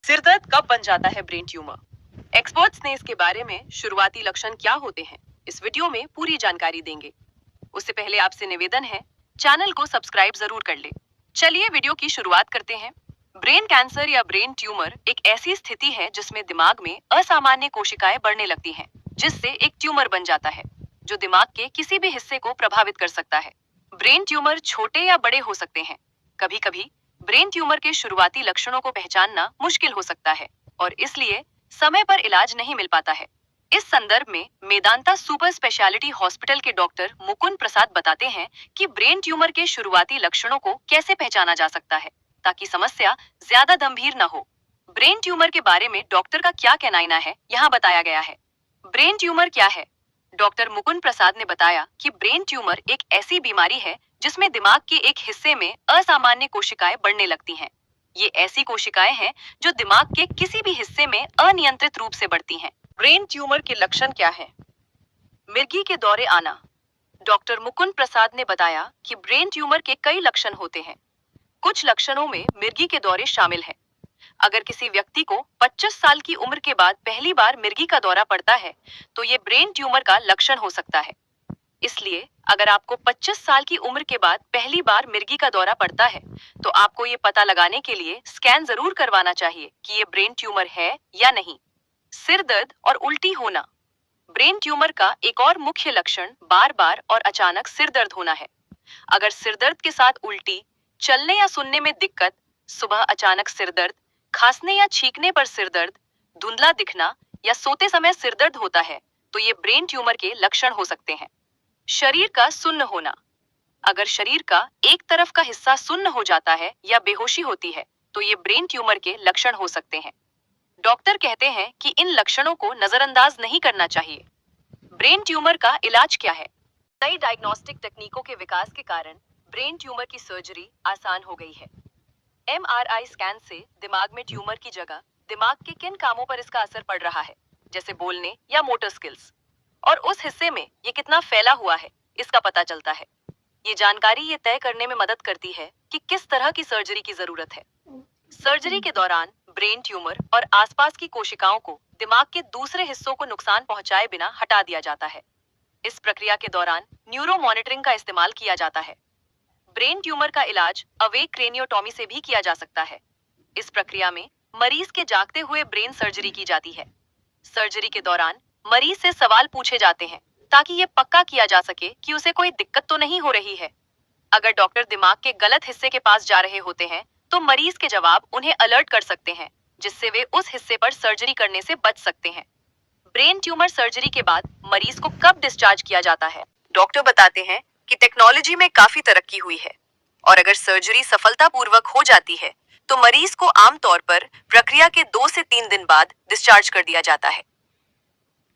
सिर दर्द कब बन जाता है ब्रेन ट्यूमर? एक्सपर्ट्स ने इसके बारे में शुरुआती लक्षण क्या होते हैं, इस वीडियो में पूरी जानकारी देंगे। उससे पहले आपसे निवेदन है, चैनल को सब्सक्राइब जरूर कर ले। चलिए वीडियो की शुरुआत करते हैं। ब्रेन कैंसर या ब्रेन ट्यूमर एक ऐसी स्थिति है जिसमें दिमाग में असामान्य कोशिकाएं बढ़ने लगती हैं, जिससे एक ट्यूमर बन जाता है, जो दिमाग के किसी भी हिस्से को प्रभावित कर सकता है। ब्रेन ट्यूमर छोटे या बड़े हो सकते हैं। कभी कभी ब्रेन ट्यूमर के शुरुआती लक्षणों को पहचानना मुश्किल हो सकता है और इसलिए समय पर इलाज नहीं मिल पाता है। इस संदर्भ में मेदांता सुपर स्पेशलिटी हॉस्पिटल के डॉक्टर मुकुंद प्रसाद बताते हैं कि ब्रेन ट्यूमर के शुरुआती लक्षणों को कैसे पहचाना जा सकता है ताकि समस्या ज्यादा गंभीर न हो। ब्रेन ट्यूमर के बारे में डॉक्टर का क्या कहना है, यहाँ बताया गया है। ब्रेन ट्यूमर क्या है? डॉक्टर मुकुंद प्रसाद ने बताया कि ब्रेन ट्यूमर एक ऐसी बीमारी है जिसमें दिमाग के एक हिस्से में असामान्य कोशिकाएं बढ़ने लगती हैं। ये ऐसी कोशिकाएं हैं जो दिमाग के किसी भी हिस्से में अनियंत्रित रूप से बढ़ती हैं। ब्रेन ट्यूमर के लक्षण क्या हैं? मिर्गी के दौरे आना। डॉक्टर मुकुंद प्रसाद ने बताया कि ब्रेन ट्यूमर के कई लक्षण होते हैं। कुछ लक्षणों में मिर्गी के दौरे शामिल हैं। अगर किसी व्यक्ति को 25 साल की उम्र के बाद पहली बार मिर्गी का दौरा पड़ता है, तो ये ब्रेन ट्यूमर का लक्षण हो सकता है। इसलिए अगर आपको 25 साल की उम्र के बाद पहली बार मिर्गी का दौरा पड़ता है, तो आपको ये पता लगाने के लिए स्कैन जरूर करवाना चाहिए कि ये ब्रेन ट्यूमर है या नहीं। सिर दर्द और उल्टी होना। ब्रेन ट्यूमर का एक और मुख्य लक्षण बार बार और अचानक सिर दर्द होना है। अगर सिर दर्द के साथ उल्टी, चलने या सुनने में दिक्कत, सुबह अचानक सिर दर्द, खांसने या छींकने पर सिर दर्द, धुंधला दिखना या सोते समय सिर दर्द होता है, तो ये ब्रेन ट्यूमर के लक्षण हो सकते हैं। शरीर का सुन्न होना। अगर शरीर का एक तरफ का हिस्सा सुन्न हो जाता है या बेहोशी होती है, तो ये ब्रेन ट्यूमर के लक्षण हो सकते हैं। डॉक्टर कहते हैं कि इन लक्षणों को नजरअंदाज नहीं करना चाहिए। ब्रेन ट्यूमर का इलाज क्या है? नई डायग्नोस्टिक तकनीकों के विकास के कारण ब्रेन ट्यूमर की सर्जरी आसान हो गई है। MRI स्कैन से दिमाग में ट्यूमर की जगह दिमाग के किन कामों पर इसका असर पड़ रहा है, जैसे बोलने या मोटर स्किल्स, और उस हिस्से में ये कितना फैला हुआ है, इसका पता चलता है। ये जानकारी ये तय करने में मदद करती है कि किस तरह की सर्जरी की जरूरत है। सर्जरी के दौरान ब्रेन ट्यूमर और आसपास की कोशिकाओं को दिमाग के दूसरे हिस्सों को नुकसान पहुंचाए बिना हटा दिया जाता है। इस प्रक्रिया के दौरान न्यूरो मॉनिटरिंग का इस्तेमाल किया जाता है। ब्रेन ट्यूमर का इलाज अवेक क्रेनियोटॉमी से भी किया जा सकता है। इस प्रक्रिया में मरीज के जागते हुए ब्रेन सर्जरी की जाती है। सर्जरी के दौरान मरीज से सवाल पूछे जाते हैं ताकि ये पक्का किया जा सके कि उसे कोई दिक्कत तो नहीं हो रही है। अगर डॉक्टर दिमाग के गलत हिस्से के पास जा रहे होते हैं, तो मरीज के जवाब उन्हें अलर्ट कर सकते हैं, जिससे वे उस हिस्से पर सर्जरी करने से बच सकते हैं। ब्रेन ट्यूमर सर्जरी के बाद मरीज को कब डिस्चार्ज किया जाता है? डॉक्टर बताते हैं कि टेक्नोलॉजी में काफी तरक्की हुई है और अगर सर्जरी सफलतापूर्वक हो जाती है, तो मरीज को आमतौर पर प्रक्रिया के 2 से 3 दिन बाद डिस्चार्ज कर दिया जाता है।